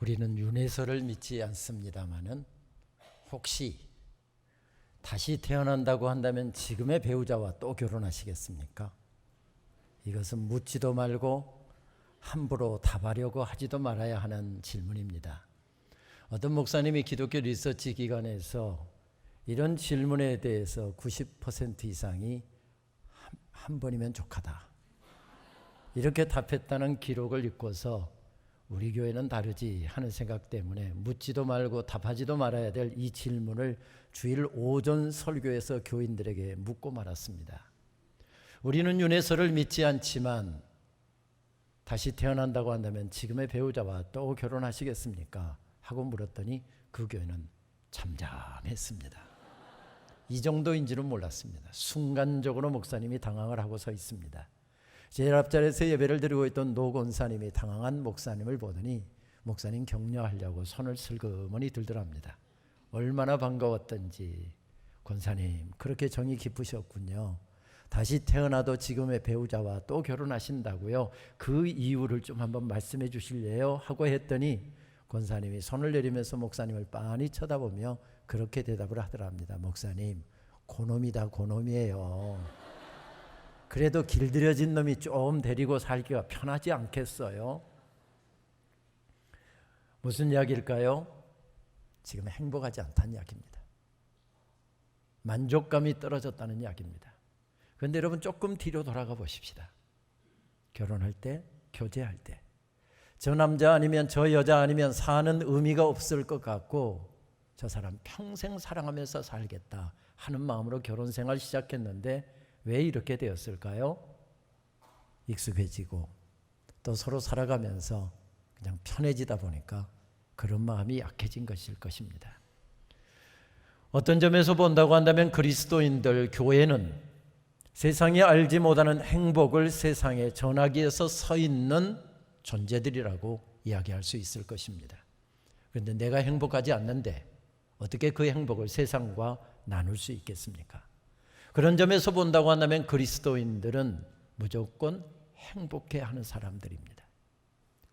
우리는 윤회설을 믿지 않습니다마는 혹시 다시 태어난다고 한다면 지금의 배우자와 또 결혼하시겠습니까? 이것은 묻지도 말고 함부로 답하려고 하지도 말아야 하는 질문입니다. 어떤 목사님이 기독교 리서치 기관에서 이런 질문에 대해서 90% 이상이 한 번이면 족하다 이렇게 답했다는 기록을 읽고서 우리 교회는 다르지 하는 생각 때문에 묻지도 말고 답하지도 말아야 될 이 질문을 주일 오전 설교에서 교인들에게 묻고 말았습니다. 우리는 윤회설을 믿지 않지만 다시 태어난다고 한다면 지금의 배우자와 또 결혼하시겠습니까? 하고 물었더니 그 교회는 잠잠했습니다. 이 정도인지는 몰랐습니다. 순간적으로 목사님이 당황을 하고 서 있습니다. 제일 앞자리에서 예배를 드리고 있던 노 권사님이 당황한 목사님을 보더니 목사님 격려하려고 손을 슬그머니 들더랍니다. 얼마나 반가웠던지. 권사님 그렇게 정이 깊으셨군요. 다시 태어나도 지금의 배우자와 또 결혼하신다고요? 그 이유를 좀 한번 말씀해 주실래요? 하고 했더니 권사님이 손을 내리면서 목사님을 빤히 쳐다보며 그렇게 대답을 하더랍니다. 목사님 고놈이다 고놈이에요. 그래도 길들여진 놈이 좀 데리고 살기가 편하지 않겠어요? 무슨 이야기일까요? 지금 행복하지 않다는 이야기입니다. 만족감이 떨어졌다는 이야기입니다. 그런데 여러분 조금 뒤로 돌아가 보십시다. 결혼할 때, 교제할 때 저 남자 아니면 저 여자 아니면 사는 의미가 없을 것 같고 저 사람 평생 사랑하면서 살겠다 하는 마음으로 결혼 생활 시작했는데 왜 이렇게 되었을까요? 익숙해지고 또 서로 살아가면서 그냥 편해지다 보니까 그런 마음이 약해진 것일 것입니다. 어떤 점에서 본다고 한다면 그리스도인들 교회는 세상이 알지 못하는 행복을 세상에 전하기 위해서 서 있는 존재들이라고 이야기할 수 있을 것입니다. 그런데 내가 행복하지 않는데 어떻게 그 행복을 세상과 나눌 수 있겠습니까? 그런 점에서 본다고 한다면 그리스도인들은 무조건 행복해하는 사람들입니다.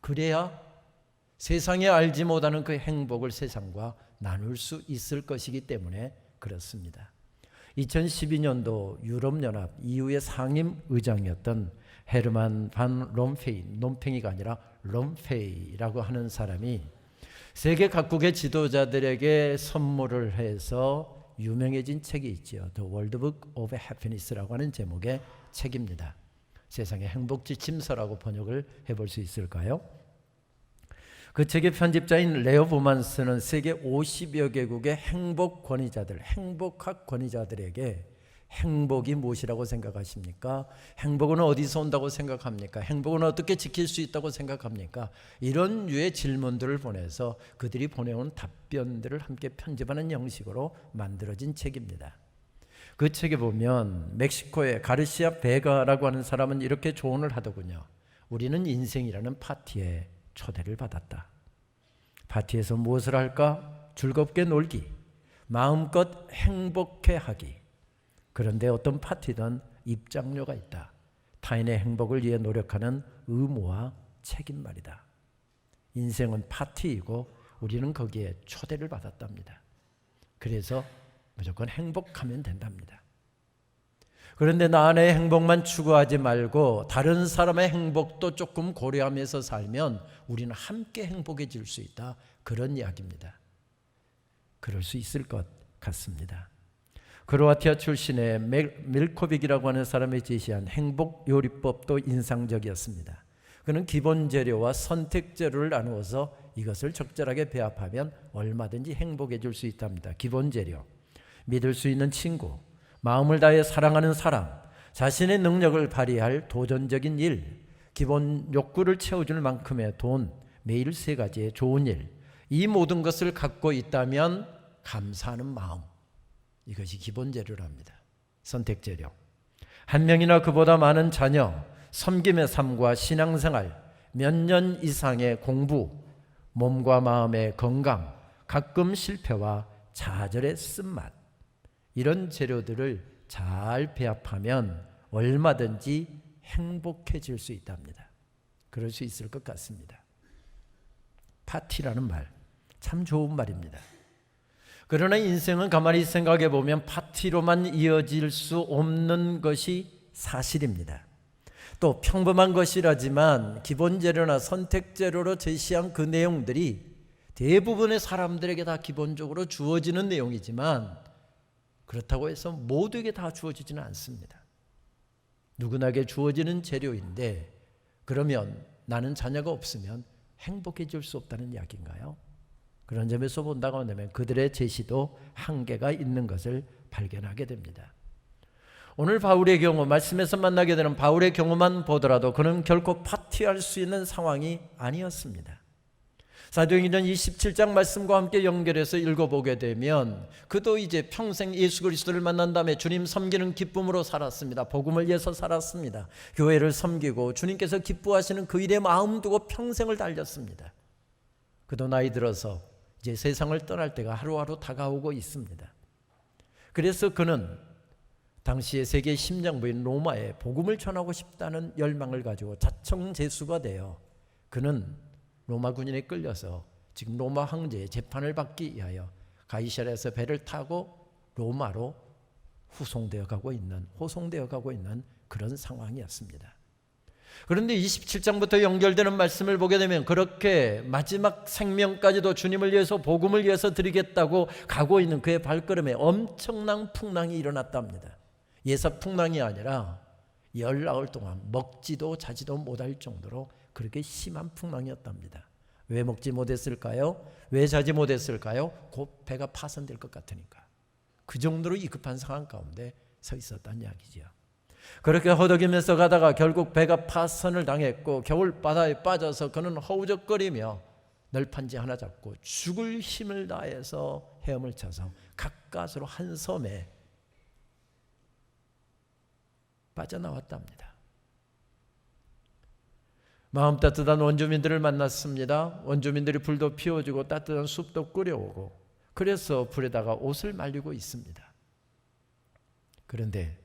그래야 세상에 알지 못하는 그 행복을 세상과 나눌 수 있을 것이기 때문에 그렇습니다. 2012년도 유럽연합 EU의 상임의장이었던 헤르만 반 롬페이, 롬팽이가 아니라 롬페이라고 하는 사람이 세계 각국의 지도자들에게 선물을 해서 유명해진 책이 있죠. The World Book of Happiness라고 하는 제목의 책입니다. 세상의 행복 지침서라고 번역을 해볼 수 있을까요? 그 책의 편집자인 레오 부만스는 세계 50여 개국의 행복 권위자들, 행복학 권위자들에게 행복이 무엇이라고 생각하십니까? 행복은 어디서 온다고 생각합니까? 행복은 어떻게 지킬 수 있다고 생각합니까? 이런 류의 질문들을 보내서 그들이 보내온 답변들을 함께 편집하는 형식으로 만들어진 책입니다. 그 책에 보면 멕시코의 가르시아 베가라고 하는 사람은 이렇게 조언을 하더군요. 우리는 인생이라는 파티에 초대를 받았다. 파티에서 무엇을 할까? 즐겁게 놀기, 마음껏 행복해 하기. 그런데 어떤 파티든 입장료가 있다. 타인의 행복을 위해 노력하는 의무와 책임 말이다. 인생은 파티이고 우리는 거기에 초대를 받았답니다. 그래서 무조건 행복하면 된답니다. 그런데 나의 행복만 추구하지 말고 다른 사람의 행복도 조금 고려하면서 살면 우리는 함께 행복해질 수 있다. 그런 이야기입니다. 그럴 수 있을 것 같습니다. 크로아티아 출신의 밀코빅이라고 하는 사람이 제시한 행복 요리법도 인상적이었습니다. 그는 기본 재료와 선택 재료를 나누어서 이것을 적절하게 배합하면 얼마든지 행복해질 수 있답니다. 기본 재료, 믿을 수 있는 친구, 마음을 다해 사랑하는 사람, 자신의 능력을 발휘할 도전적인 일, 기본 욕구를 채워줄 만큼의 돈, 매일 3가지의 좋은 일, 이 모든 것을 갖고 있다면 감사하는 마음, 이것이 기본 재료랍니다. 선택 재료. 한 명이나 그보다 많은 자녀, 섬김의 삶과 신앙생활, 몇 년 이상의 공부, 몸과 마음의 건강, 가끔 실패와 좌절의 쓴맛, 이런 재료들을 잘 배합하면 얼마든지 행복해질 수 있답니다. 그럴 수 있을 것 같습니다. 파티라는 말, 참 좋은 말입니다. 그러나 인생은 가만히 생각해 보면 파티로만 이어질 수 없는 것이 사실입니다. 또 평범한 것이라지만 기본 재료나 선택 재료로 제시한 그 내용들이 대부분의 사람들에게 다 기본적으로 주어지는 내용이지만 그렇다고 해서 모두에게 다 주어지지는 않습니다. 누구나에게 주어지는 재료인데 그러면 나는 자녀가 없으면 행복해질 수 없다는 이야기인가요? 그런 점에서 본다고 한다면 그들의 제시도 한계가 있는 것을 발견하게 됩니다. 오늘 바울의 경우, 말씀에서 만나게 되는 바울의 경우만 보더라도 그는 결코 파티할 수 있는 상황이 아니었습니다. 사도행전 27장 말씀과 함께 연결해서 읽어보게 되면 그도 이제 평생 예수 그리스도를 만난 다음에 주님 섬기는 기쁨으로 살았습니다. 복음을 위해서 살았습니다. 교회를 섬기고 주님께서 기뻐하시는 그 일에 마음 두고 평생을 달렸습니다. 그도 나이 들어서 이제 세상을 떠날 때가 하루하루 다가오고 있습니다. 그래서 그는 당시의 세계 심장부인 로마에 복음을 전하고 싶다는 열망을 가지고 자청제수가 되어 그는 로마 군인에 끌려서 지금 로마 황제의 재판을 받기 위하여 가이사랴에서 배를 타고 로마로 호송되어 가고 있는 그런 상황이었습니다. 그런데 27장부터 연결되는 말씀을 보게 되면 그렇게 마지막 생명까지도 주님을 위해서 복음을 위해서 드리겠다고 가고 있는 그의 발걸음에 엄청난 풍랑이 일어났답니다. 예사풍랑이 아니라 열나흘 동안 먹지도 자지도 못할 정도로 그렇게 심한 풍랑이었답니다. 왜 먹지 못했을까요? 왜 자지 못했을까요? 곧 배가 파손될 것 같으니까. 그 정도로 위급한 상황 가운데 서 있었다는 이야기죠. 그렇게 허덕이면서 가다가 결국 배가 파손을 당했고 겨울바다에 빠져서 그는 허우적거리며 널판지 하나 잡고 죽을 힘을 다해서 헤엄을 쳐서 가까스로 한 섬에 빠져나왔답니다. 마음 따뜻한 원주민들을 만났습니다. 원주민들이 불도 피워주고 따뜻한 숲도 끓여오고 그래서 불에다가 옷을 말리고 있습니다. 그런데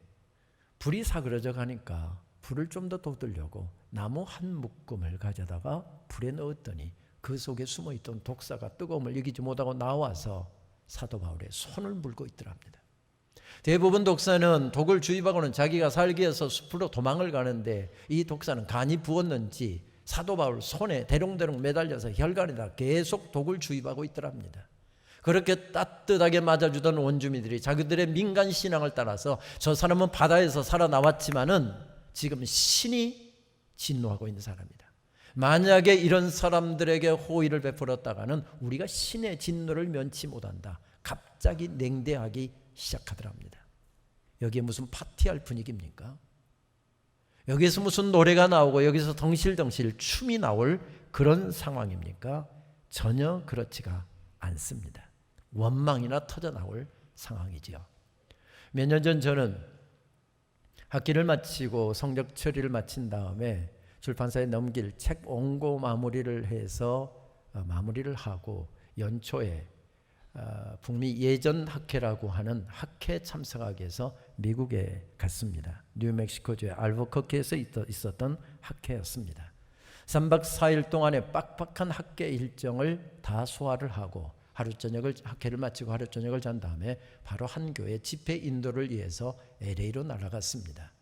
불이 사그러져 가니까 불을 좀 더 돋으려고 나무 한 묶음을 가져다가 불에 넣었더니 그 속에 숨어있던 독사가 뜨거움을 이기지 못하고 나와서 사도 바울의 손을 물고 있더랍니다. 대부분 독사는 독을 주입하고는 자기가 살기 위해서 숲으로 도망을 가는데 이 독사는 간이 부었는지 사도 바울 손에 대롱대롱 매달려서 혈관에다 계속 독을 주입하고 있더랍니다. 그렇게 따뜻하게 맞아주던 원주민들이 자기들의 민간 신앙을 따라서 저 사람은 바다에서 살아나왔지만은 지금 신이 진노하고 있는 사람이다. 만약에 이런 사람들에게 호의를 베풀었다가는 우리가 신의 진노를 면치 못한다. 갑자기 냉대하기 시작하더랍니다. 여기에 무슨 파티할 분위기입니까? 여기에서 무슨 노래가 나오고 여기서 덩실덩실 춤이 나올 그런 상황입니까? 전혀 그렇지가 않습니다. 원망이나 터져 나올 상황이지요. 몇 년 전 저는 학기를 마치고 성적 처리를 마친 다음에 출판사에 넘길 책 원고 마무리를 해서 마무리를 하고 연초에 북미 예전학회라고 하는 학회 참석하기 위해서 미국에 갔습니다. 뉴멕시코주의 알버커키에서 있었던 학회였습니다. 3박 4일 동안의 빡빡한 학회 일정을 다 소화를 하고 학회를 마치고 하루 저녁을 잔 다음에 바로 한 교회 집회 인도를 위해서 LA로 날아갔습니다.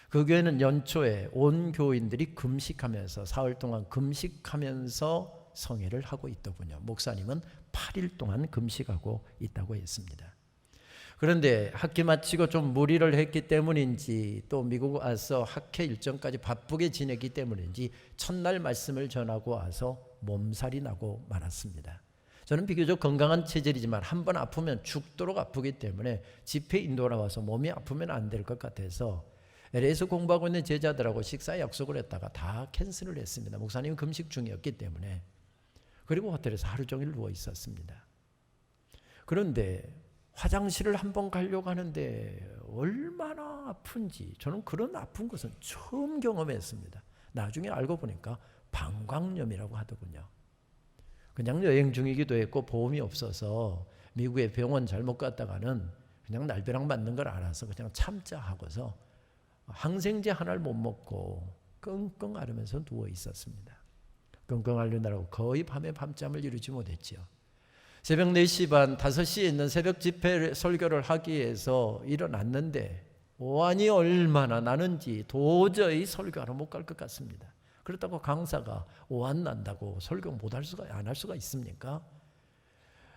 그 교회는 연초에 온 교인들이 금식하면서 사흘 동안 금식하면서 성회를 하고 있더군요. 목사님은 8일 동안 금식하고 있다고 했습니다. 그런데 학기 마치고 좀 무리를 했기 때문인지 또 미국 와서 학회 일정까지 바쁘게 지냈기 때문인지 첫날 말씀을 전하고 와서 몸살이 나고 말았습니다. 저는 비교적 건강한 체질이지만 한번 아프면 죽도록 아프기 때문에 집회 인도라 와서 몸이 아프면 안 될 것 같아서 LA에서 공부하고 있는 제자들하고 식사 약속을 했다가 다 캔슬을 했습니다. 목사님은 금식 중이었기 때문에. 그리고 호텔에서 하루 종일 누워 있었습니다. 그런데 화장실을 한번 가려고 하는데 얼마나 아픈지 저는 그런 아픈 것은 처음 경험했습니다. 나중에 알고 보니까 방광염이라고 하더군요. 그냥 여행 중이기도 했고 보험이 없어서 미국의 병원 잘못 갔다가는 그냥 날벼락 맞는 걸 알아서 그냥 참자 하고서 항생제 하나를 못 먹고 끙끙 앓으면서 누워 있었습니다. 끙끙 앓느라고 거의 밤에 밤잠을 이루지 못했지요. 새벽 4시 반, 5시에 있는 새벽 집회 설교를 하기 위해서 일어났는데 오한이 얼마나 나는지 도저히 설교하러 못 갈 것 같습니다. 그렇다고 강사가 오한 난다고 설교 안 할 수가 있습니까?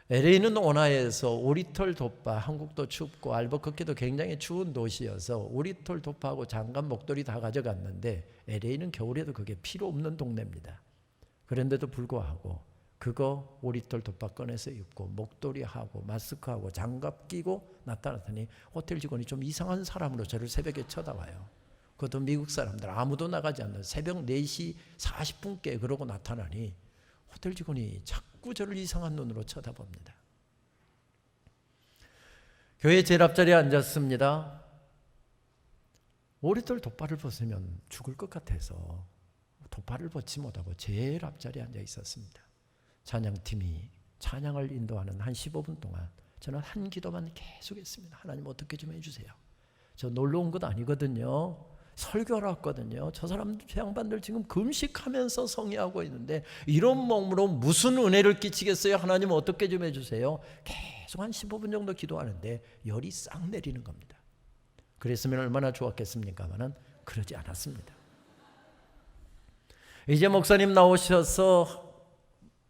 LA는 온화해서 오리털 돋바, 한국도 춥고 알버커키도 굉장히 추운 도시여서 오리털 돋바하고 장갑 목도리 다 가져갔는데 LA는 겨울에도 그게 필요 없는 동네입니다. 그런데도 불구하고 그거 오리털 돋바 꺼내서 입고 목도리하고 마스크하고 장갑 끼고 나타났더니 호텔 직원이 좀 이상한 사람으로 저를 새벽에 쳐다봐요. 그것도 미국 사람들 아무도 나가지 않는 새벽 4시 40분께 그러고 나타나니 호텔 직원이 자꾸 저를 이상한 눈으로 쳐다봅니다. 교회 제일 앞자리에 앉았습니다. 오리털 돋바를 벗으면 죽을 것 같아서 돋바를 벗지 못하고 제일 앞자리에 앉아 있었습니다. 찬양팀이 찬양을 인도하는 한 15분 동안 저는 한 기도만 계속했습니다. 하나님 어떻게 좀 해주세요. 저 놀러 온 것 아니거든요. 설교하러 왔거든요. 저 양반들 지금 금식하면서 성의하고 있는데 이런 몸으로 무슨 은혜를 끼치겠어요. 하나님 어떻게 좀 해주세요. 계속 한 15분 정도 기도하는데 열이 싹 내리는 겁니다. 그랬으면 얼마나 좋았겠습니까마는 그러지 않았습니다. 이제 목사님 나오셔서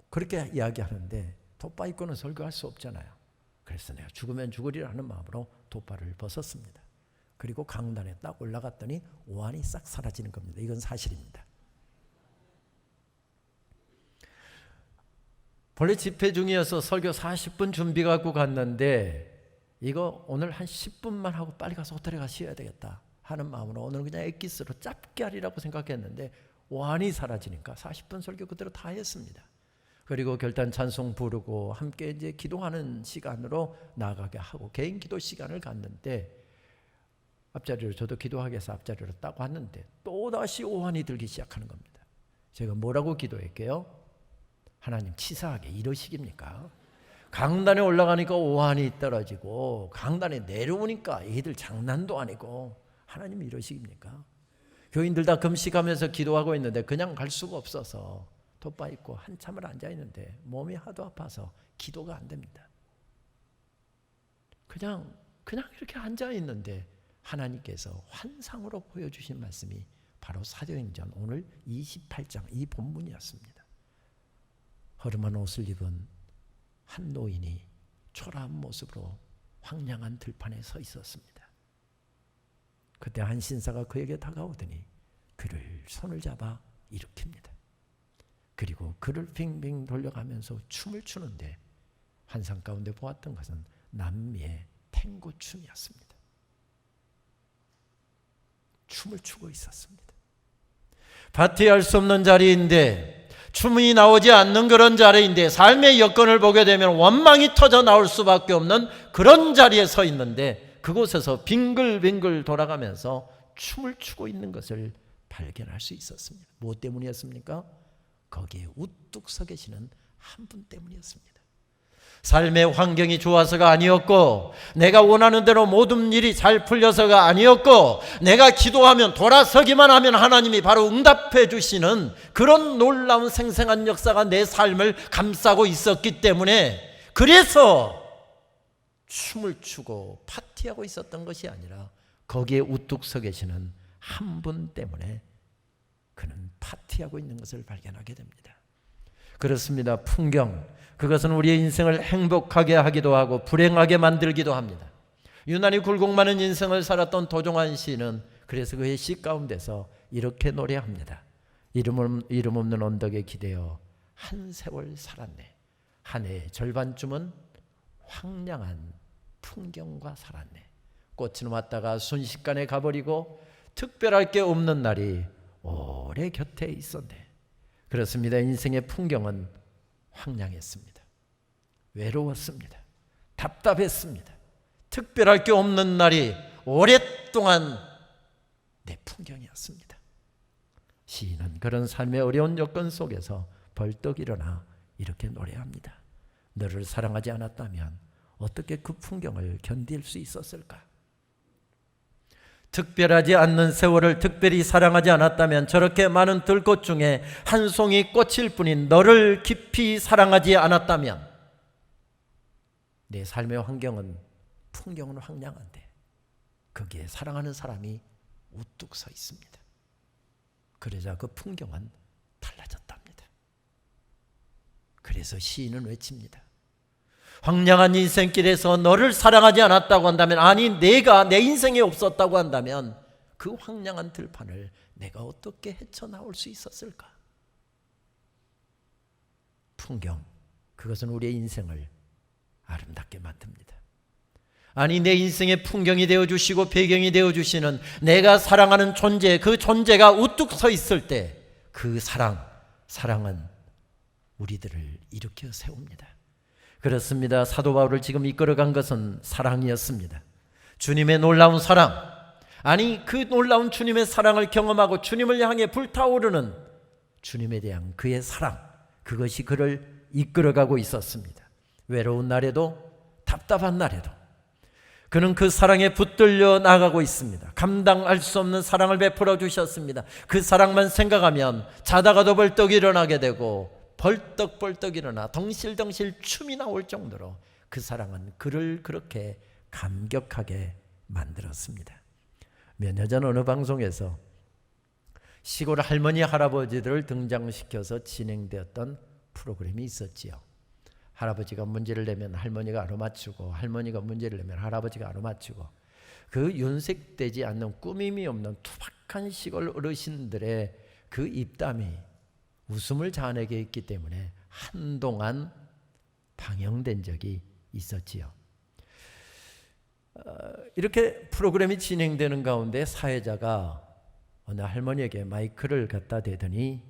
그렇게 이야기하는데 돋바 입고는 설교할 수 없잖아요. 그래서 내가 죽으면 죽으리라는 마음으로 돋바를 벗었습니다. 그리고 강단에 딱 올라갔더니 오한이 싹 사라지는 겁니다. 이건 사실입니다. 본래 집회 중이어서 설교 40분 준비 갖고 갔는데 이거 오늘 한 10분만 하고 빨리 가서 호텔에 가서 쉬어야 되겠다 하는 마음으로 오늘 그냥 엑기스로 짧게 하리라고 생각했는데 오한이 사라지니까 40분 설교 그대로 다 했습니다. 그리고 결단 찬송 부르고 함께 이제 기도하는 시간으로 나가게 하고 개인 기도 시간을 갖는데 앞자리로 저도 기도하기 위해서 앞자리로 딱 왔는데 또다시 오한이 들기 시작하는 겁니다. 제가 뭐라고 기도할게요? 하나님 치사하게 이러시깁니까? 강단에 올라가니까 오한이 떨어지고 강단에 내려오니까 얘들 장난도 아니고 하나님 이러시깁니까? 교인들 다 금식하면서 기도하고 있는데 그냥 갈 수가 없어서 돋바 입고 한참을 앉아있는데 몸이 하도 아파서 기도가 안 됩니다. 그냥 이렇게 앉아있는데 하나님께서 환상으로 보여주신 말씀이 바로 사도행전 오늘 28장 이 본문이었습니다. 허름한 옷을 입은 한 노인이 초라한 모습으로 황량한 들판에 서 있었습니다. 그때 한 신사가 그에게 다가오더니 그를 손을 잡아 일으킵니다. 그리고 그를 빙빙 돌려가면서 춤을 추는데 환상 가운데 보았던 것은 남미의 탱고 춤이었습니다. 춤을 추고 있었습니다. 파티할 수 없는 자리인데 춤이 나오지 않는 그런 자리인데 삶의 여건을 보게 되면 원망이 터져 나올 수밖에 없는 그런 자리에 서 있는데 그곳에서 빙글빙글 돌아가면서 춤을 추고 있는 것을 발견할 수 있었습니다. 무엇 때문이었습니까? 거기에 우뚝 서 계시는 한 분 때문이었습니다. 삶의 환경이 좋아서가 아니었고 내가 원하는 대로 모든 일이 잘 풀려서가 아니었고 내가 기도하면 돌아서기만 하면 하나님이 바로 응답해 주시는 그런 놀라운 생생한 역사가 내 삶을 감싸고 있었기 때문에 그래서 춤을 추고 파티하고 있었던 것이 아니라 거기에 우뚝 서 계시는 한 분 때문에 그는 파티하고 있는 것을 발견하게 됩니다. 그렇습니다. 풍경, 그것은 우리의 인생을 행복하게 하기도 하고 불행하게 만들기도 합니다. 유난히 굴곡 많은 인생을 살았던 도종환 시인은 그래서 그의 시 가운데서 이렇게 노래합니다. 이름 없는 언덕에 기대어 한 세월 살았네. 한 해의 절반쯤은 황량한 풍경과 살았네. 꽃은 왔다가 순식간에 가버리고 특별할 게 없는 날이 오래 곁에 있었네. 그렇습니다. 인생의 풍경은 황량했습니다. 외로웠습니다. 답답했습니다. 특별할 게 없는 날이 오랫동안 내 풍경이었습니다. 시인은 그런 삶의 어려운 여건 속에서 벌떡 일어나 이렇게 노래합니다. 너를 사랑하지 않았다면 어떻게 그 풍경을 견딜 수 있었을까? 특별하지 않는 세월을 특별히 사랑하지 않았다면, 저렇게 많은 들꽃 중에 한 송이 꽃일 뿐인 너를 깊이 사랑하지 않았다면, 내 삶의 환경은, 풍경은 황량한데 거기에 사랑하는 사람이 우뚝 서 있습니다. 그러자 그 풍경은 달라졌답니다. 그래서 시인은 외칩니다. 황량한 인생길에서 너를 사랑하지 않았다고 한다면, 아니 내가 내 인생에 없었다고 한다면 그 황량한 들판을 내가 어떻게 헤쳐나올 수 있었을까? 풍경, 그것은 우리의 인생을 아름답게 만듭니다. 아니 내 인생의 풍경이 되어주시고 배경이 되어주시는 내가 사랑하는 존재, 그 존재가 우뚝 서 있을 때 그 사랑은 우리들을 일으켜 세웁니다. 그렇습니다. 사도 바울을 지금 이끌어간 것은 사랑이었습니다. 주님의 놀라운 사랑, 아니 그 놀라운 주님의 사랑을 경험하고 주님을 향해 불타오르는 주님에 대한 그의 사랑, 그것이 그를 이끌어가고 있었습니다. 외로운 날에도 답답한 날에도 그는 그 사랑에 붙들려 나가고 있습니다. 감당할 수 없는 사랑을 베풀어 주셨습니다. 그 사랑만 생각하면 자다가도 벌떡 일어나게 되고 벌떡벌떡 일어나 덩실덩실 춤이 나올 정도로 그 사랑은 그를 그렇게 감격하게 만들었습니다. 몇 년 전 어느 방송에서 시골 할머니 할아버지들을 등장시켜서 진행되었던 프로그램이 있었지요. 할아버지가 문제를 내면 할머니가 알아맞추고, 할머니가 문제를 내면 할아버지가 알아맞추고, 그 윤색되지 않는 꾸밈이 없는 투박한 시골 어르신들의 그 입담이 웃음을 자아내게 했기 때문에 한동안 방영된 적이 있었지요. 이렇게 프로그램이 진행되는 가운데 사회자가 어느 할머니에게 마이크를 갖다 대더니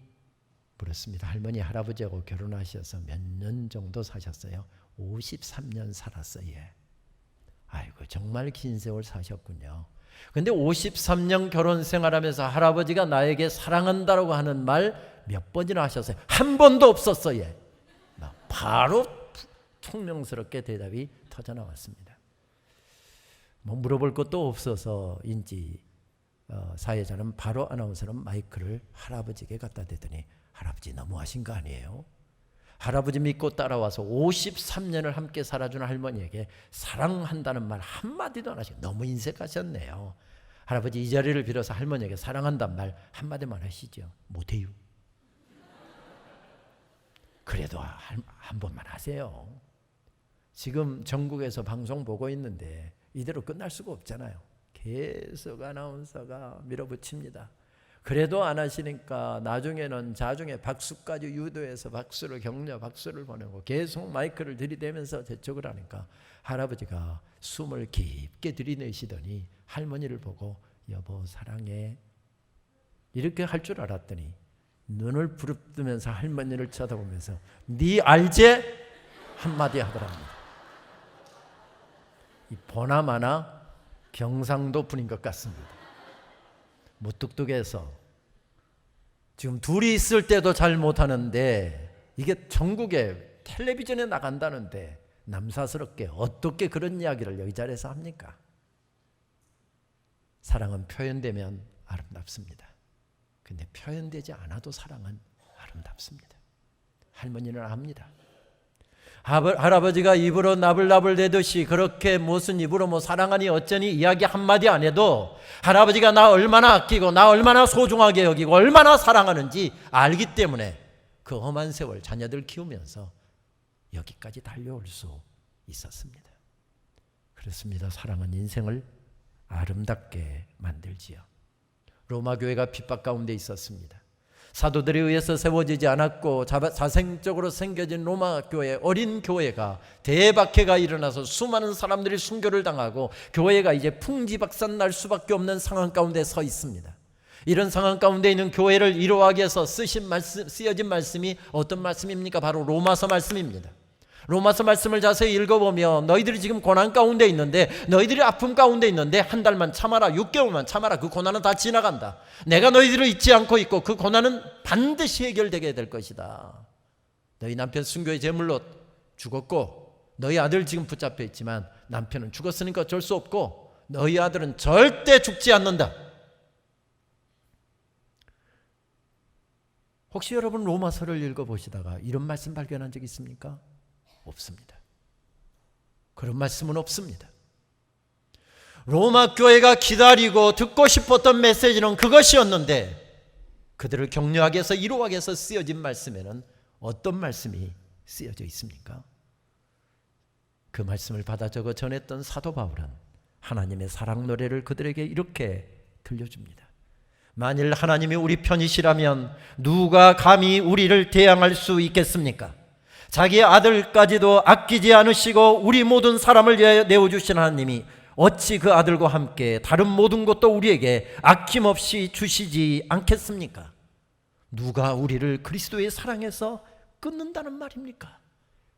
물었습니다. 할머니 할아버지하고 결혼하셔서 몇 년 정도 사셨어요? 53년 살았어요. 아이고 정말 긴 세월 사셨군요. 근데 53년 결혼 생활하면서 할아버지가 나에게 사랑한다라고 하는 말 몇 번이나 하셨어요? 한 번도 없었어요. 바로 총명스럽게 대답이 터져나왔습니다. 뭐 물어볼 것도 없어서인지 사회자는 바로 아나운서는 마이크를 할아버지에게 갖다 대더니, 할아버지 너무하신 거 아니에요? 할아버지 믿고 따라와서 53년을 함께 살아준 할머니에게 사랑한다는 말 한마디도 안 하시고 너무 인색하셨네요. 할아버지 이 자리를 빌어서 할머니에게 사랑한다는 말 한마디만 하시죠. 못해요. 그래도 한 번만 하세요. 지금 전국에서 방송 보고 있는데 이대로 끝날 수가 없잖아요. 계속 아나운서가 밀어붙입니다. 그래도 안 하시니까 나중에는 자중에 박수까지 유도해서 박수를 격려, 박수를 보내고 계속 마이크를 들이대면서 재촉을 하니까 할아버지가 숨을 깊게 들이내시더니 할머니를 보고 여보 사랑해 이렇게 할 줄 알았더니 눈을 부릅뜨면서 할머니를 쳐다보면서 네 알제? 한마디 하더랍니다. 이 보나마나 경상도 분인 것 같습니다. 무뚝뚝해서 지금 둘이 있을 때도 잘 못하는데 이게 전국에 텔레비전에 나간다는데 남사스럽게 어떻게 그런 이야기를 여기 자리에서 합니까? 사랑은 표현되면 아름답습니다. 근데 표현되지 않아도 사랑은 아름답습니다. 할머니는 압니다. 할아버지가 입으로 나불나불 대듯이 그렇게 무슨 입으로 사랑하니 어쩌니 이야기 한마디 안 해도 할아버지가 나 얼마나 아끼고 나 얼마나 소중하게 여기고 얼마나 사랑하는지 알기 때문에 그 험한 세월 자녀들 키우면서 여기까지 달려올 수 있었습니다. 그렇습니다. 사랑은 인생을 아름답게 만들지요. 로마 교회가 핍박 가운데 있었습니다. 사도들에 의해서 세워지지 않았고 자생적으로 생겨진 로마 교회, 어린 교회가 대박해가 일어나서 수많은 사람들이 순교를 당하고 교회가 이제 풍지박산 날 수밖에 없는 상황 가운데 서 있습니다. 이런 상황 가운데 있는 교회를 위로하기 위해서 쓰여진 말씀이 어떤 말씀입니까? 바로 로마서 말씀입니다. 로마서 말씀을 자세히 읽어보면 너희들이 지금 고난 가운데 있는데, 너희들이 아픔 가운데 있는데 한 달만 참아라, 6개월만 참아라. 그 고난은 다 지나간다. 내가 너희들을 잊지 않고 있고 그 고난은 반드시 해결되게 될 것이다. 너희 남편 순교의 제물로 죽었고 너희 아들 지금 붙잡혀 있지만 남편은 죽었으니까 어쩔 수 없고 너희 아들은 절대 죽지 않는다. 혹시 여러분 로마서를 읽어보시다가 이런 말씀 발견한 적 있습니까? 없습니다. 그런 말씀은 없습니다. 로마 교회가 기다리고 듣고 싶었던 메시지는 그것이었는데 그들을 격려하기 위해서 위로하기 위해서 쓰여진 말씀에는 어떤 말씀이 쓰여져 있습니까? 그 말씀을 받아 적어 전했던 사도 바울은 하나님의 사랑 노래를 그들에게 이렇게 들려줍니다. 만일 하나님이 우리 편이시라면 누가 감히 우리를 대항할 수 있겠습니까? 자기 아들까지도 아끼지 않으시고 우리 모든 사람을 위하여 내어주신 하나님이 어찌 그 아들과 함께 다른 모든 것도 우리에게 아낌없이 주시지 않겠습니까? 누가 우리를 그리스도의 사랑에서 끊는다는 말입니까?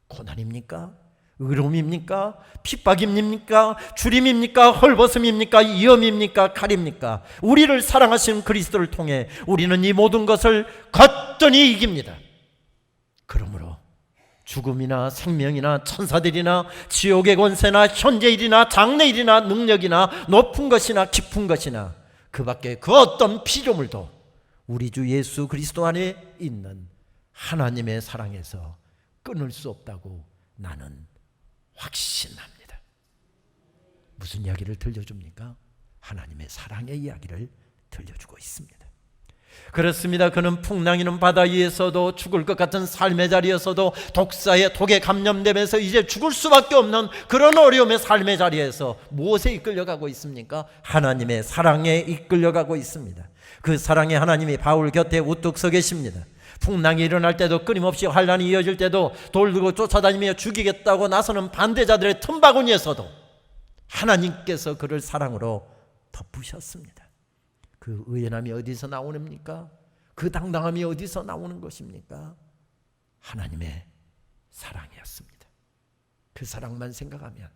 고난입니까? 의로움입니까? 핍박입니까? 주림입니까? 헐벗음입니까? 위험입니까? 칼입니까? 우리를 사랑하신 그리스도를 통해 우리는 이 모든 것을 거뜬히 이깁니다. 그러므로 죽음이나 생명이나 천사들이나 지옥의 권세나 현재일이나 장래일이나 능력이나 높은 것이나 깊은 것이나 그 밖에 그 어떤 피조물도 우리 주 예수 그리스도 안에 있는 하나님의 사랑에서 끊을 수 없다고 나는 확신합니다. 무슨 이야기를 들려줍니까? 하나님의 사랑의 이야기를 들려주고 있습니다. 그렇습니다. 그는 풍랑이는 바다 위에서도 죽을 것 같은 삶의 자리에서도 독에 감염되면서 이제 죽을 수밖에 없는 그런 어려움의 삶의 자리에서 무엇에 이끌려가고 있습니까? 하나님의 사랑에 이끌려가고 있습니다. 그 사랑의 하나님이 바울 곁에 우뚝 서 계십니다. 풍랑이 일어날 때도 끊임없이 환란이 이어질 때도 돌 들고 쫓아다니며 죽이겠다고 나서는 반대자들의 틈바구니에서도 하나님께서 그를 사랑으로 덮으셨습니다. 그 의연함이 어디서 나오는입니까? 그 당당함이 어디서 나오는 것입니까? 하나님의 사랑이었습니다. 그 사랑만 생각하면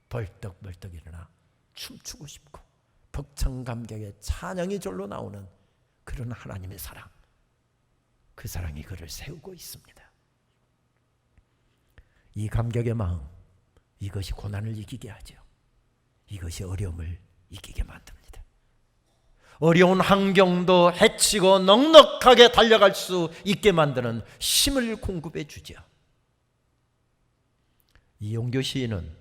벌떡벌떡 일어나 춤추고 싶고 벅찬 감격에 찬양이 절로 나오는 그런 하나님의 사랑, 그 사랑이 그를 세우고 있습니다. 이 감격의 마음, 이것이 고난을 이기게 하죠. 이것이 어려움을 이기게 만듭니다. 어려운 환경도 해치고 넉넉하게 달려갈 수 있게 만드는 힘을 공급해 주죠. 이용교 시인은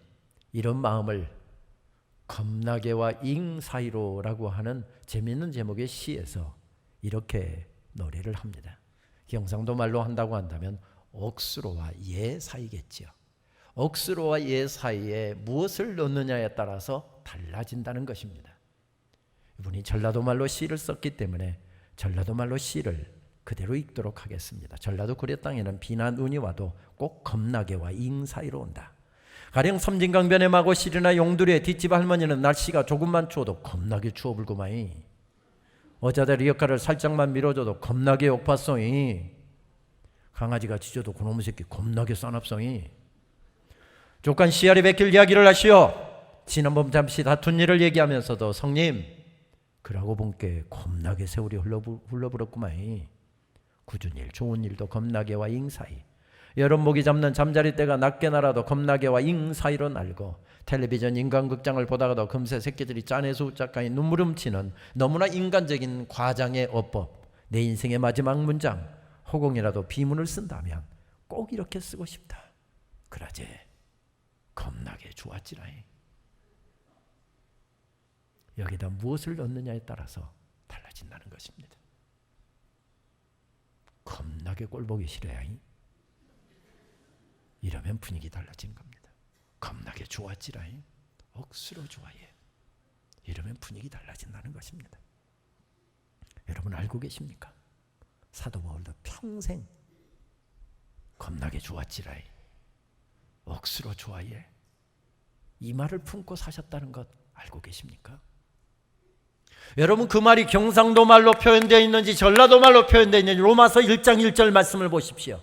이런 마음을 겁나게와 잉 사이로라고 하는 재미있는 제목의 시에서 이렇게 노래를 합니다. 경상도 말로 한다고 한다면 억수로와 예 사이겠죠. 억수로와 예 사이에 무엇을 넣느냐에 따라서 달라진다는 것입니다. 이분이 전라도 말로 시를 썼기 때문에 전라도 말로 시를 그대로 읽도록 하겠습니다. 전라도 구례 땅에는 비나 눈이 와도 꼭 겁나게와 잉 사이로 온다. 가령 섬진강변에 마고 시리나 용두리에 뒷집 할머니는 날씨가 조금만 추워도 겁나게 추워 불구마이. 어자들 역할을 살짝만 밀어줘도 겁나게 욕파송이. 강아지가 짖어도 그놈의 새끼 겁나게 싸납송이. 족간 씨알이 베낄 이야기를 하시오. 지난번 잠시 다툰 일을 얘기하면서도 성님 그러고 본께 겁나게 세월이 흘러버렸구만. 굳은 일 좋은 일도 겁나게와 잉사이. 여름 모기 잡는 잠자리 때가 낮게 날아도 겁나게와 잉사이로 날고 텔레비전 인간극장을 보다가도 금세 새끼들이 짠해서 웃작가니 눈물 훔치는 너무나 인간적인 과장의 어법. 내 인생의 마지막 문장 허공이라도 비문을 쓴다면 꼭 이렇게 쓰고 싶다. 그러제 겁나게 좋았지라잉. 여기다 무엇을 넣느냐에 따라서 달라진다는 것입니다. 겁나게 꼴보기 싫어야 이러면 분위기 달라진 겁니다. 겁나게 좋았지라잉. 억수로 좋아해. 이러면 분위기 달라진다는 것입니다. 여러분 알고 계십니까? 사도 바울도 평생 겁나게 좋았지라잉. 억수로 좋아해. 이 말을 품고 사셨다는 것 알고 계십니까? 여러분 그 말이 경상도 말로 표현되어 있는지 전라도 말로 표현되어 있는지 로마서 1장 1절 말씀을 보십시오.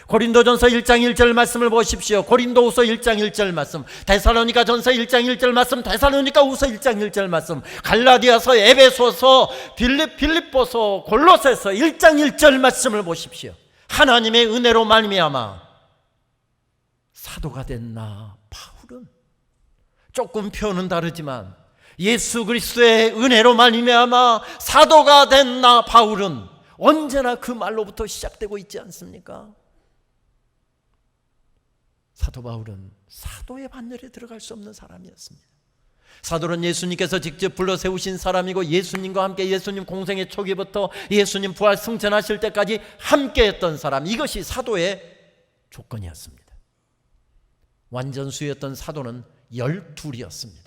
고린도전서 1장 1절 말씀을 보십시오. 고린도후서 1장 1절 말씀, 데살로니가 전서 1장 1절 말씀, 데살로니가 후서 1장 1절 말씀, 갈라디아서, 에베소서, 빌립보서, 골로새서 1장 1절 말씀을 보십시오. 하나님의 은혜로 말미암아 사도가 된 나 바울은 조금 표현은 다르지만 예수 그리스도의 은혜로 말미암아 사도가 된 나 바울은 언제나 그 말로부터 시작되고 있지 않습니까? 사도 바울은 사도의 반열에 들어갈 수 없는 사람이었습니다. 사도는 예수님께서 직접 불러 세우신 사람이고 예수님과 함께 예수님 공생의 초기부터 예수님 부활 승천하실 때까지 함께했던 사람, 이것이 사도의 조건이었습니다. 완전수였던 사도는 12이었습니다.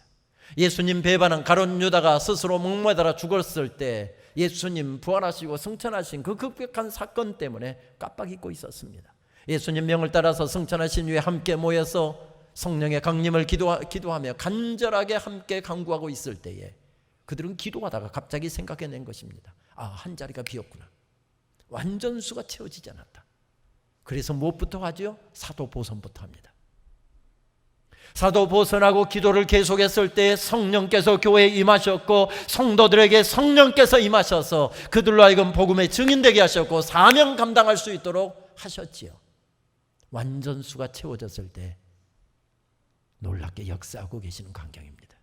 예수님 배반한 가룟 유다가 스스로 목매달아 죽었을 때 예수님 부활하시고 승천하신 그 급격한 사건 때문에 깜빡 잊고 있었습니다. 예수님 명을 따라서 승천하신 후에 함께 모여서 성령의 강림을 기도하며 간절하게 함께 간구하고 있을 때에 그들은 기도하다가 갑자기 생각해낸 것입니다. 한 자리가 비었구나. 완전수가 채워지지 않았다. 그래서 무엇부터 하죠? 사도보선부터 합니다. 사도보선하고 기도를 계속했을 때 성령께서 교회에 임하셨고 성도들에게 성령께서 임하셔서 그들로 하여금 복음의 증인되게 하셨고 사명 감당할 수 있도록 하셨지요. 완전수가 채워졌을 때 놀랍게 역사하고 계시는 광경입니다.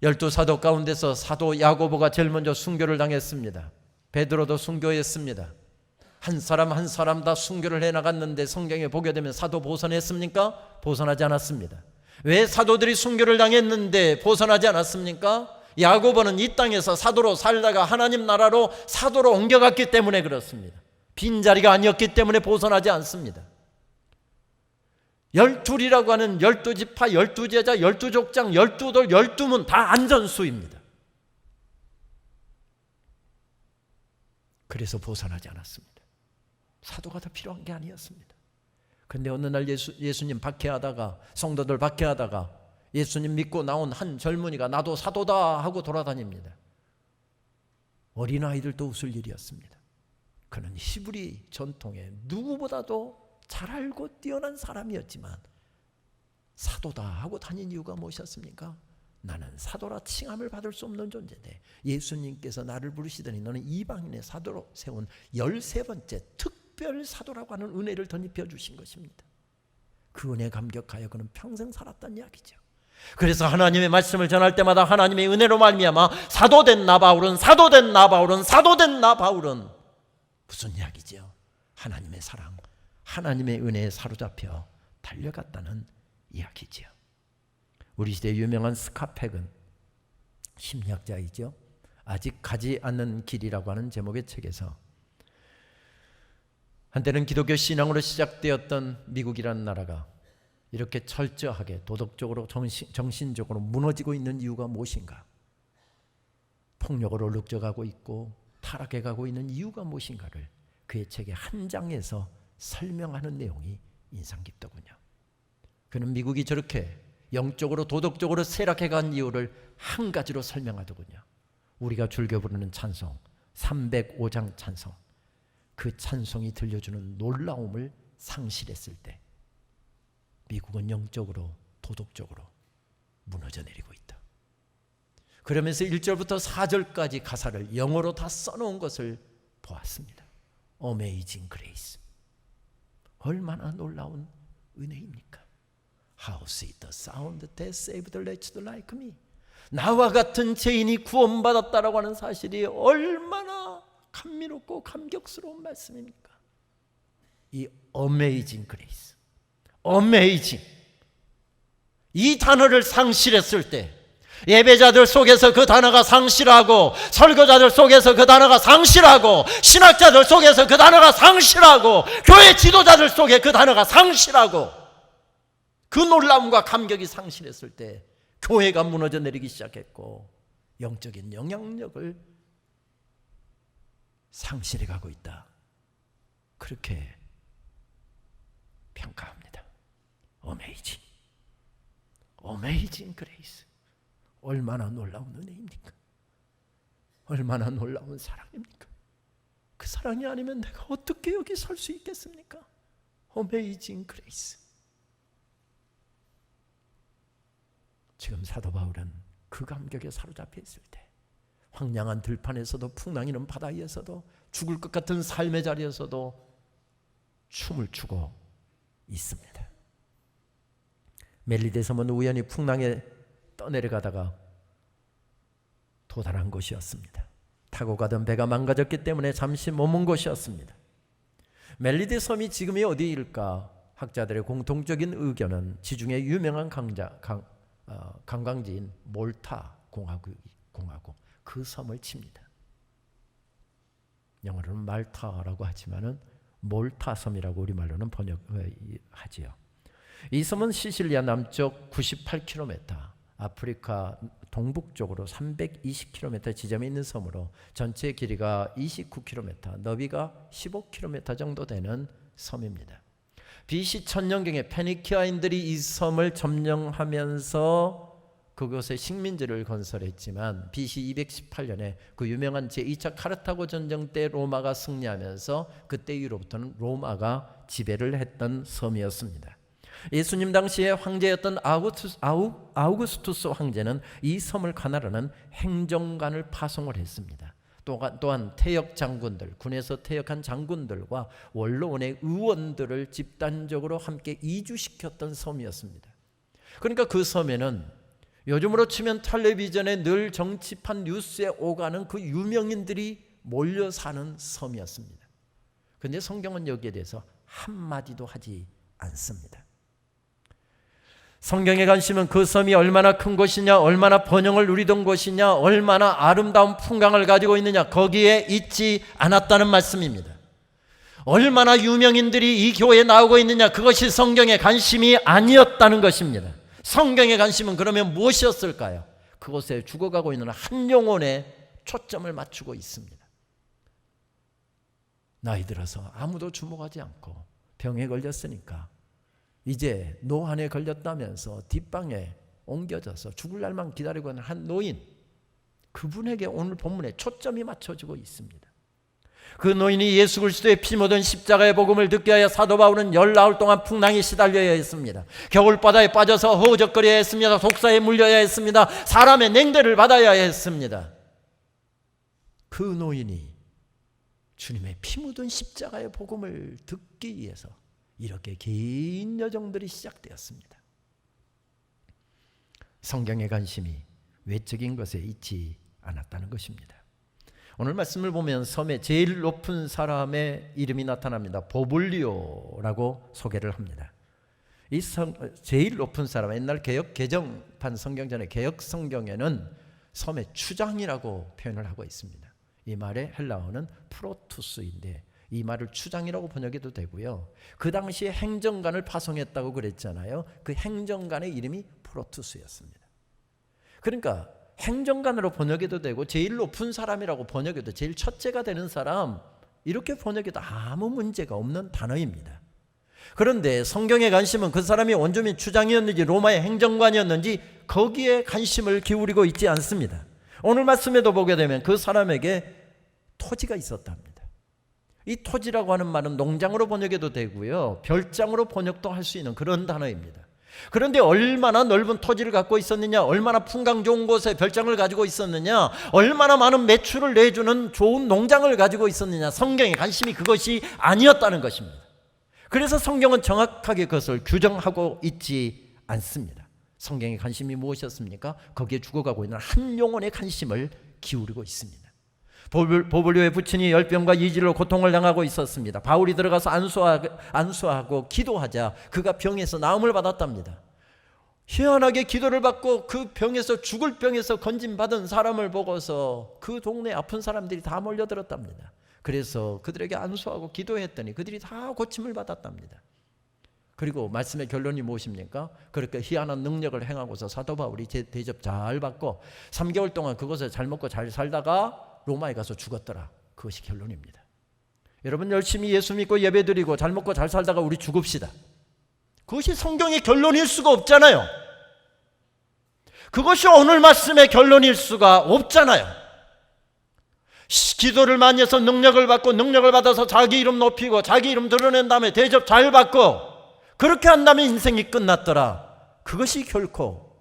12사도 가운데서 사도 야고보가 제일 먼저 순교를 당했습니다. 베드로도 순교했습니다. 한 사람 한 사람 다 순교를 해나갔는데 성경에 보게 되면 사도 보선했습니까? 보선하지 않았습니다. 왜 사도들이 순교를 당했는데 보선하지 않았습니까? 야고보는 이 땅에서 사도로 살다가 하나님 나라로 사도로 옮겨갔기 때문에 그렇습니다. 빈자리가 아니었기 때문에 보선하지 않습니다. 12이라고 하는 12지파, 12제자, 12족장, 12돌, 12문 다 안전수입니다. 그래서 보선하지 않았습니다. 사도가 더 필요한 게 아니었습니다. 그런데 어느 날 예수님 박해하다가 성도들 박해하다가 예수님 믿고 나온 한 젊은이가 나도 사도다 하고 돌아다닙니다. 어린아이들도 웃을 일이었습니다. 그는 히브리 전통에 누구보다도 잘 알고 뛰어난 사람이었지만 사도다 하고 다닌 이유가 무엇이었습니까? 나는 사도라 칭함을 받을 수 없는 존재인데 예수님께서 나를 부르시더니 너는 이방인의 사도로 세운 13번째 특별 사도라고 하는 은혜를 덧입혀 주신 것입니다. 그 은혜에 감격하여 그는 평생 살았다는 이야기죠. 그래서 하나님의 말씀을 전할 때마다 하나님의 은혜로 말미암아 사도된 나 바울은 사도된 나 바울은 사도된 나 바울은 무슨 이야기죠? 하나님의 사랑, 하나님의 은혜에 사로잡혀 달려갔다는 이야기지요. 우리 시대의 유명한 스카펙은 심리학자이죠. 아직 가지 않는 길이라고 하는 제목의 책에서 한때는 기독교 신앙으로 시작되었던 미국이라는 나라가 이렇게 철저하게 도덕적으로 정신적으로 무너지고 있는 이유가 무엇인가? 폭력으로 룩져가고 있고 타락해가고 있는 이유가 무엇인가를 그의 책의 한 장에서 설명하는 내용이 인상 깊더군요. 그는 미국이 저렇게 영적으로 도덕적으로 쇠락해간 이유를 한 가지로 설명하더군요. 우리가 즐겨 부르는 찬송 305장 찬송, 그 찬송이 들려주는 놀라움을 상실했을 때 미국은 영적으로 도덕적으로 무너져 내리고 있다. 그러면서 1절부터 4절까지 가사를 영어로 다 써놓은 것을 보았습니다. Amazing Grace, 얼마나 놀라운 은혜입니까? How sweet the sound that saved a wretch like me. 나와 같은 죄인이 구원받았다라고 하는 사실이 얼마나 감미롭고 감격스러운 말씀입니까? 이 Amazing Grace, Amazing, 이 단어를 상실했을 때 예배자들 속에서 그 단어가 상실하고 설교자들 속에서 그 단어가 상실하고 신학자들 속에서 그 단어가 상실하고 교회 지도자들 속에 그 단어가 상실하고 그 놀라움과 감격이 상실했을 때 교회가 무너져 내리기 시작했고 영적인 영향력을 상실해가고 있다. 그렇게 평가합니다. Amazing, Amazing Grace. 얼마나 놀라운 은혜입니까? 얼마나 놀라운 사랑입니까? 그 사랑이 아니면 내가 어떻게 여기 설 수 있겠습니까? Amazing Grace. 지금 사도 바울은 그 감격에 사로잡혀 있을 때 황량한 들판에서도 풍랑이는 바다에서도 죽을 것 같은 삶의 자리에서도 춤을 추고 있습니다. 멜리데 섬은 우연히 풍랑에 떠내려가다가 도달한 곳이었습니다. 타고 가던 배가 망가졌기 때문에 잠시 머문 곳이었습니다. 멜리데 섬이 지금이 어디일까? 학자들의 공통적인 의견은 지중해 유명한 관광지인 몰타 공화국 그 섬을 칩니다. 영어로는 말타라고 하지만은 몰타 섬이라고 우리말로는 번역하지요. 이 섬은 시실리아 남쪽 98km, 아프리카 동북쪽으로 320km 지점에 있는 섬으로 전체 길이가 29km, 너비가 15km 정도 되는 섬입니다. BC 1000년경에 페니키아인들이 이 섬을 점령하면서 그곳에 식민지를 건설했지만 BC 218년에 그 유명한 제2차 카르타고 전쟁 때 로마가 승리하면서 그때 이후로부터는 로마가 지배를 했던 섬이었습니다. 예수님 당시에 황제였던 아우구스투스 황제는 이 섬을 관할하는 행정관을 파송을 했습니다. 또한 퇴역 장군들, 군에서 퇴역한 장군들과 원로원의 의원들을 집단적으로 함께 이주시켰던 섬이었습니다. 그러니까 그 섬에는 요즘으로 치면 텔레비전에 늘 정치판 뉴스에 오가는 그 유명인들이 몰려 사는 섬이었습니다. 그런데 성경은 여기에 대해서 한마디도 하지 않습니다. 성경의 관심은 그 섬이 얼마나 큰 곳이냐, 얼마나 번영을 누리던 곳이냐, 얼마나 아름다운 풍광을 가지고 있느냐, 거기에 있지 않았다는 말씀입니다. 얼마나 유명인들이 이 교회에 나오고 있느냐, 그것이 성경의 관심이 아니었다는 것입니다. 성경의 관심은 그러면 무엇이었을까요? 그곳에 죽어가고 있는 한 영혼에 초점을 맞추고 있습니다. 나이 들어서 아무도 주목하지 않고 병에 걸렸으니까 이제 노안에 걸렸다면서 뒷방에 옮겨져서 죽을 날만 기다리고 있는 한 노인, 그분에게 오늘 본문에 초점이 맞춰지고 있습니다. 그 노인이 예수 그리스도의 피 묻은 십자가의 복음을 듣게 하여 사도 바울은 19 동안 풍랑에 시달려야 했습니다. 겨울바다에 빠져서 허우적거려야 했습니다. 독사에 물려야 했습니다. 사람의 냉대를 받아야 했습니다. 그 노인이 주님의 피 묻은 십자가의 복음을 듣기 위해서 이렇게 긴 여정들이 시작되었습니다. 성경의 관심이 외적인 것에 있지 않았다는 것입니다. 오늘 말씀을 보면 섬의 제일 높은 사람의 이름이 나타납니다. 보블리오라고 소개를 합니다. 이 제일 높은 사람, 옛날 개역 개정판 성경전의 개역 성경에는 섬의 추장이라고 표현을 하고 있습니다. 이 말의 헬라어는 프로투스인데 이 말을 추장이라고 번역해도 되고요. 그 당시에 행정관을 파송했다고 그랬잖아요. 그 행정관의 이름이 프로투스였습니다. 그러니까 행정관으로 번역해도 되고 제일 높은 사람이라고 번역해도 제일 첫째가 되는 사람, 이렇게 번역해도 아무 문제가 없는 단어입니다. 그런데 성경의 관심은 그 사람이 원주민 추장이었는지 로마의 행정관이었는지 거기에 관심을 기울이고 있지 않습니다. 오늘 말씀에도 보게 되면 그 사람에게 토지가 있었답니다. 이 토지라고 하는 말은 농장으로 번역해도 되고요, 별장으로 번역도 할 수 있는 그런 단어입니다. 그런데 얼마나 넓은 토지를 갖고 있었느냐, 얼마나 풍광 좋은 곳에 별장을 가지고 있었느냐, 얼마나 많은 매출을 내주는 좋은 농장을 가지고 있었느냐, 성경의 관심이 그것이 아니었다는 것입니다. 그래서 성경은 정확하게 그것을 규정하고 있지 않습니다. 성경의 관심이 무엇이었습니까? 거기에 죽어가고 있는 한 영혼의 관심을 기울이고 있습니다. 보블리오의 부친이 열병과 이질로 고통을 당하고 있었습니다. 바울이 들어가서 안수하고 기도하자 그가 병에서 나음을 받았답니다. 희한하게 기도를 받고 그 병에서, 죽을 병에서 건진받은 사람을 보고서 그 동네 아픈 사람들이 다 몰려들었답니다. 그래서 그들에게 안수하고 기도했더니 그들이 다 고침을 받았답니다. 그리고 말씀의 결론이 무엇입니까? 그렇게 희한한 능력을 행하고서 사도 바울이 대접 잘 받고 3개월 동안 그곳에 잘 먹고 잘 살다가 로마에 가서 죽었더라. 그것이 결론입니다. 여러분, 열심히 예수 믿고 예배드리고 잘 먹고 잘 살다가 우리 죽읍시다. 그것이 성경의 결론일 수가 없잖아요. 그것이 오늘 말씀의 결론일 수가 없잖아요. 기도를 많이 해서 능력을 받고, 능력을 받아서 자기 이름 높이고 자기 이름 드러낸 다음에 대접 잘 받고 그렇게 한다면 인생이 끝났더라. 그것이 결코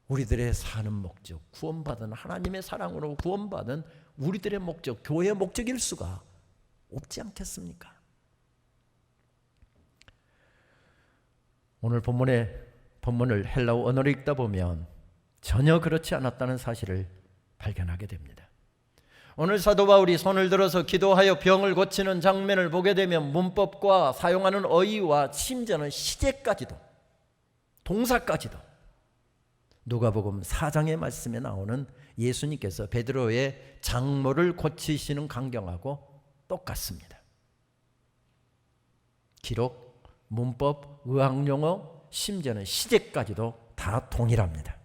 우리들의 사는 목적, 구원받은 하나님의 사랑으로 구원받은 우리들의 목적, 교회의 목적일 수가 없지 않겠습니까? 오늘 본문을 헬라어 언어로 읽다 보면 전혀 그렇지 않았다는 사실을 발견하게 됩니다. 오늘 사도 바울이 손을 들어서 기도하여 병을 고치는 장면을 보게 되면 문법과 사용하는 어휘와 심지어는 시제까지도, 동사까지도 누가복음 4장의 말씀에 나오는 예수님께서 베드로의 장모를 고치시는 광경하고 똑같습니다. 기록, 문법, 의학용어, 심지어는 시제까지도 다 동일합니다.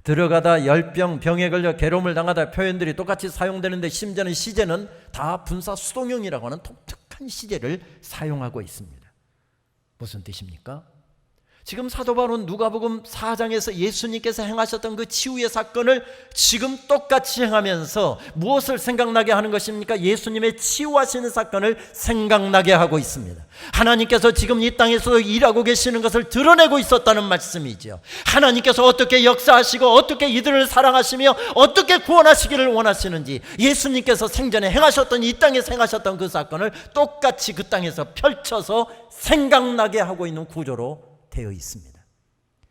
들어가다 열병, 병에 걸려 괴로움을 당하다 표현들이 똑같이 사용되는데 심지어는 시제는 다 분사 수동형이라고 하는 독특한 시제를 사용하고 있습니다. 무슨 뜻입니까? 지금 사도 바울은 누가복음 4장에서 예수님께서 행하셨던 그 치유의 사건을 지금 똑같이 행하면서 무엇을 생각나게 하는 것입니까? 예수님의 치유하시는 사건을 생각나게 하고 있습니다. 하나님께서 지금 이 땅에서 일하고 계시는 것을 드러내고 있었다는 말씀이죠. 하나님께서 어떻게 역사하시고 어떻게 이들을 사랑하시며 어떻게 구원하시기를 원하시는지, 예수님께서 생전에 행하셨던, 이 땅에서 행하셨던 그 사건을 똑같이 그 땅에서 펼쳐서 생각나게 하고 있는 구조로 되어 있습니다.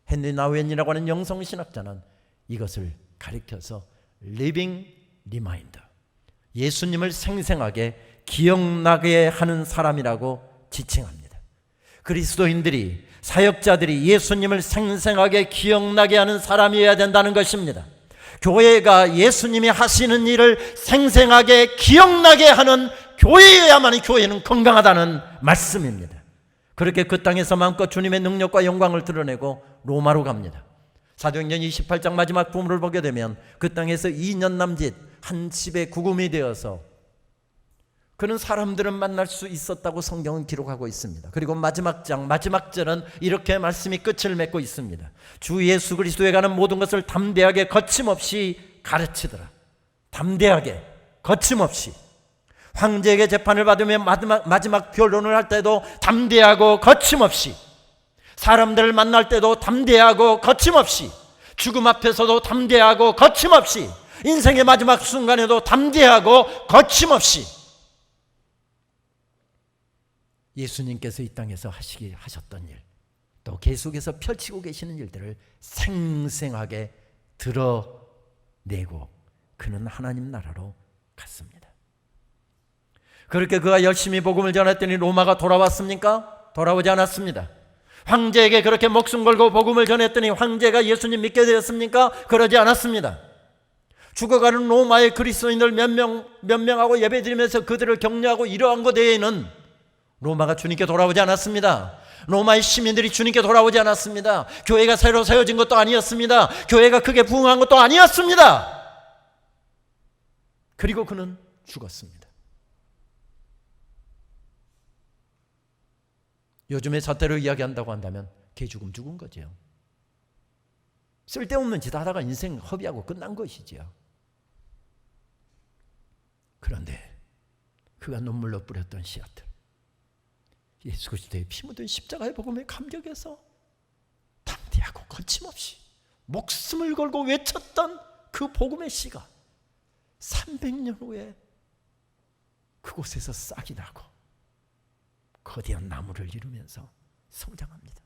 헨리 나우엔이라고 하는 영성신학자는 이것을 가리켜서 living reminder, 예수님을 생생하게 기억나게 하는 사람이라고 지칭합니다. 그리스도인들이, 사역자들이 예수님을 생생하게 기억나게 하는 사람이어야 된다는 것입니다. 교회가 예수님이 하시는 일을 생생하게 기억나게 하는 교회여야만 교회는 건강하다는 말씀입니다. 그렇게 그 땅에서 마음껏 주님의 능력과 영광을 드러내고 로마로 갑니다. 사도행전 28장 마지막 부분을 보게 되면 그 땅에서 2년 남짓 한 집에 구금이 되어서 그는 사람들을 만날 수 있었다고 성경은 기록하고 있습니다. 그리고 마지막 장, 마지막 절은 이렇게 말씀이 끝을 맺고 있습니다. 주 예수 그리스도에 관한 모든 것을 담대하게 거침없이 가르치더라. 담대하게 거침없이. 황제에게 재판을 받으며 마지막 변론을 할 때도 담대하고 거침없이, 사람들을 만날 때도 담대하고 거침없이, 죽음 앞에서도 담대하고 거침없이, 인생의 마지막 순간에도 담대하고 거침없이 예수님께서 이 땅에서 하셨던 일, 또 계속해서 펼치고 계시는 일들을 생생하게 드러내고 그는 하나님 나라로 갔습니다. 그렇게 그가 열심히 복음을 전했더니 로마가 돌아왔습니까? 돌아오지 않았습니다. 황제에게 그렇게 목숨 걸고 복음을 전했더니 황제가 예수님 믿게 되었습니까? 그러지 않았습니다. 죽어가는 로마의 그리스도인들 몇 명하고 예배드리면서 그들을 격려하고 이러한 것 외에는 로마가 주님께 돌아오지 않았습니다. 로마의 시민들이 주님께 돌아오지 않았습니다. 교회가 새로 세워진 것도 아니었습니다. 교회가 크게 부흥한 것도 아니었습니다. 그리고 그는 죽었습니다. 요즘의 사태로 이야기한다고 한다면 개죽음 죽은 거죠. 쓸데없는 짓 하다가 인생 허비하고 끝난 것이지요. 그런데 그가 눈물로 뿌렸던 씨앗들, 예수 그리스도의 피 묻은 십자가의 복음에 감격해서 담대하고 거침없이 목숨을 걸고 외쳤던 그 복음의 씨가 300년 후에 그곳에서 싹이 나고 거대한 나무를 이루면서 성장합니다.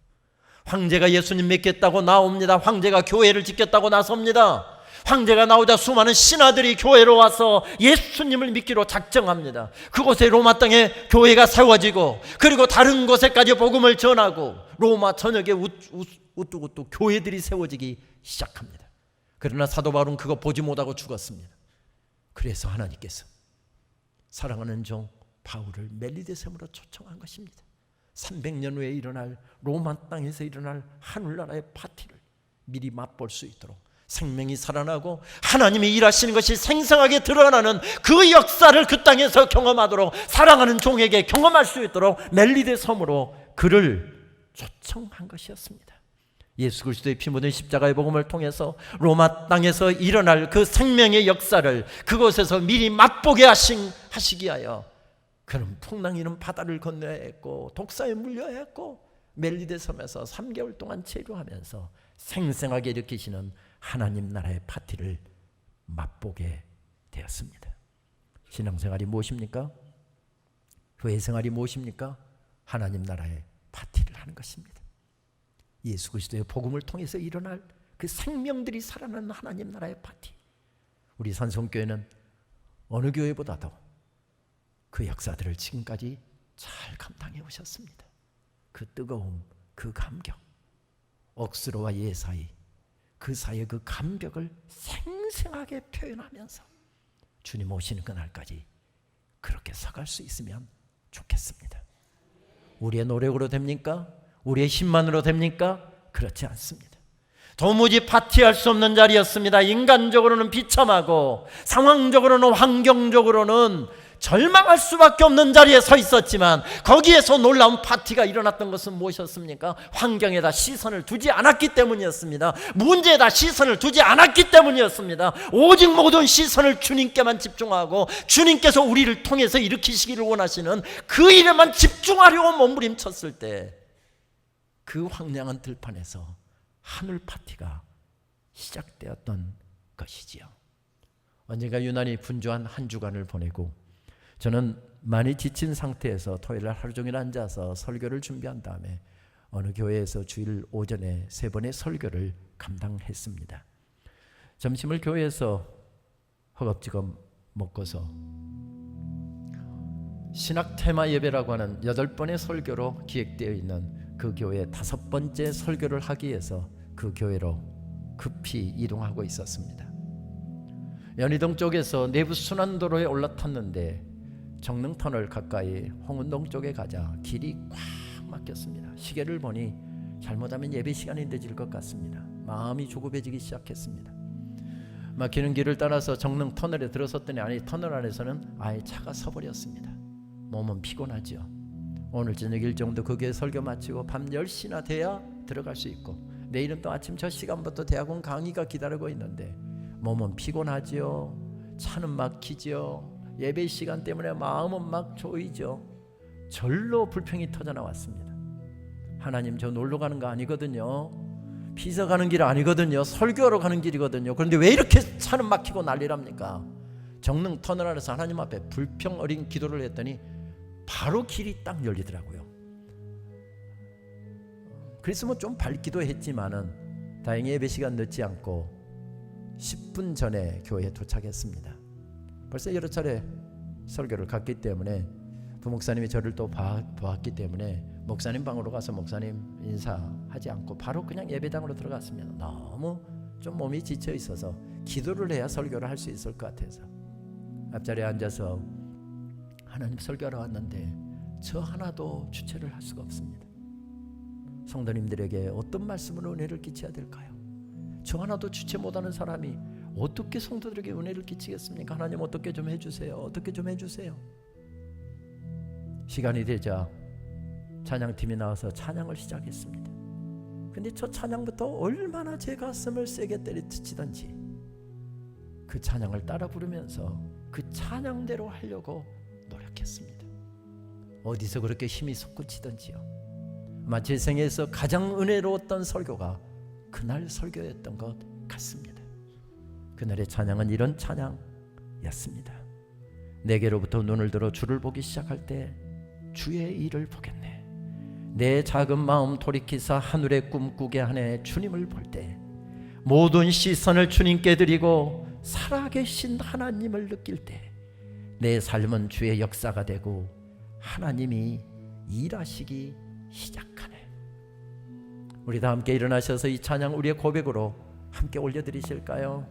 황제가 예수님 믿겠다고 나옵니다. 황제가 교회를 짓겠다고 나섭니다. 황제가 나오자 수많은 신하들이 교회로 와서 예수님을 믿기로 작정합니다. 그곳에 로마 땅에 교회가 세워지고, 그리고 다른 곳에까지 복음을 전하고 로마 전역에 우뚝우뚝 교회들이 세워지기 시작합니다. 그러나 사도 바울은 그거 보지 못하고 죽었습니다. 그래서 하나님께서 사랑하는 종 바울을 멜리데셈으로 초청한 것입니다. 300년 후에 일어날 로마 땅에서 일어날 하늘나라의 파티를 미리 맛볼 수 있도록 생명이 살아나고 하나님이 일하시는 것이 생생하게 드러나는 그 역사를 그 땅에서 경험하도록, 사랑하는 종에게 경험할 수 있도록 멜리데섬으로 그를 초청한 것이었습니다. 예수 그리스도의 피 묻은 십자가의 복음을 통해서 로마 땅에서 일어날 그 생명의 역사를 그곳에서 미리 맛보게 하시기 하여 그는 풍랑이는 바다를 건너야 했고 독사에 물려야 했고 멜리데 섬에서 3개월 동안 체류하면서 생생하게 일으키시는 하나님 나라의 파티를 맛보게 되었습니다. 신앙생활이 무엇입니까? 교회생활이 무엇입니까? 하나님 나라의 파티를 하는 것입니다. 예수 그리스도의 복음을 통해서 일어날 그 생명들이 살아나는 하나님 나라의 파티, 우리 산성교회는 어느 교회보다도 그 역사들을 지금까지 잘 감당해 오셨습니다. 그 뜨거움, 그 감격, 억수로와 예사이, 그 사이의 그 감격을 생생하게 표현하면서 주님 오시는 그날까지 그렇게 서갈 수 있으면 좋겠습니다. 우리의 노력으로 됩니까? 우리의 힘만으로 됩니까? 그렇지 않습니다. 도무지 파티할 수 없는 자리였습니다. 인간적으로는 비참하고 상황적으로는 환경적으로는 절망할 수밖에 없는 자리에 서 있었지만 거기에서 놀라운 파티가 일어났던 것은 무엇이었습니까? 환경에다 시선을 두지 않았기 때문이었습니다. 문제에다 시선을 두지 않았기 때문이었습니다. 오직 모든 시선을 주님께만 집중하고 주님께서 우리를 통해서 일으키시기를 원하시는 그 일에만 집중하려고 몸부림쳤을 때 그 황량한 들판에서 하늘 파티가 시작되었던 것이지요. 언젠가 유난히 분주한 한 주간을 보내고 저는 많이 지친 상태에서 토요일 날 하루 종일 앉아서 설교를 준비한 다음에 어느 교회에서 주일 오전에 3번의 설교를 감당했습니다. 점심을 교회에서 허겁지겁 먹고서 신학 테마 예배라고 하는 8번의 설교로 기획되어 있는 그 교회 5번째 설교를 하기 위해서 그 교회로 급히 이동하고 있었습니다. 연희동 쪽에서 내부 순환도로에 올라탔는데 정릉터널 가까이 홍은동 쪽에 가자 길이 꽉 막혔습니다. 시계를 보니 잘못하면 예배 시간이 늦을 것 같습니다. 마음이 조급해지기 시작했습니다. 막히는 길을 따라서 정릉터널에 들어섰더니 아니 터널 안에서는 아예 차가 서버렸습니다. 몸은 피곤하죠. 오늘 저녁 일정도 거기에 설교 마치고 밤 10시나 돼야 들어갈 수 있고 내일은 또 아침 저 시간부터 대학원 강의가 기다리고 있는데 몸은 피곤하지요. 차는 막히지요. 예배 시간 때문에 마음은 막 조이죠. 절로 불평이 터져 나왔습니다. 하나님, 저 놀러 가는 거 아니거든요. 피서 가는 길 아니거든요. 설교하러 가는 길이거든요. 그런데 왜 이렇게 차는 막히고 난리랍니까? 정릉 터널 안에서 하나님 앞에 불평 어린 기도를 했더니 바로 길이 딱 열리더라고요. 그래서 뭐 좀 밝기도 했지만은 다행히 예배 시간 늦지 않고 10분 전에 교회에 도착했습니다. 벌써 여러 차례 설교를 갔기 때문에 부목사님이 저를 또 보았기 때문에 목사님 방으로 가서 목사님 인사하지 않고 바로 그냥 예배당으로 들어갔습니다. 너무 좀 몸이 지쳐 있어서 기도를 해야 설교를 할 수 있을 것 같아서 앞자리에 앉아서 하나님, 설교하러 왔는데 저 하나도 주체를 할 수가 없습니다. 성도님들에게 어떤 말씀으로 은혜를 끼쳐야 될까요? 저 하나도 주체 못하는 사람이 어떻게 성도들에게 은혜를 끼치겠습니까? 하나님, 어떻게 좀 해주세요. 어떻게 좀 해주세요. 시간이 되자 찬양팀이 나와서 찬양을 시작했습니다. 근데 저 찬양부터 얼마나 제 가슴을 세게 때려치던지 그 찬양을 따라 부르면서 그 찬양대로 하려고 노력했습니다. 어디서 그렇게 힘이 솟구치던지요. 마치 생애에서 가장 은혜로웠던 설교가 그날 설교였던 것 같습니다. 그날의 찬양은 이런 찬양이었습니다. 내게로부터 눈을 들어 주를 보기 시작할 때 주의 일을 보겠네. 내 작은 마음 돌이키사 하늘의 꿈꾸게 하네. 주님을 볼 때 모든 시선을 주님께 드리고 살아계신 하나님을 느낄 때 내 삶은 주의 역사가 되고 하나님이 일하시기 시작하네. 우리 다 함께 일어나셔서 이 찬양 우리의 고백으로 함께 올려드리실까요?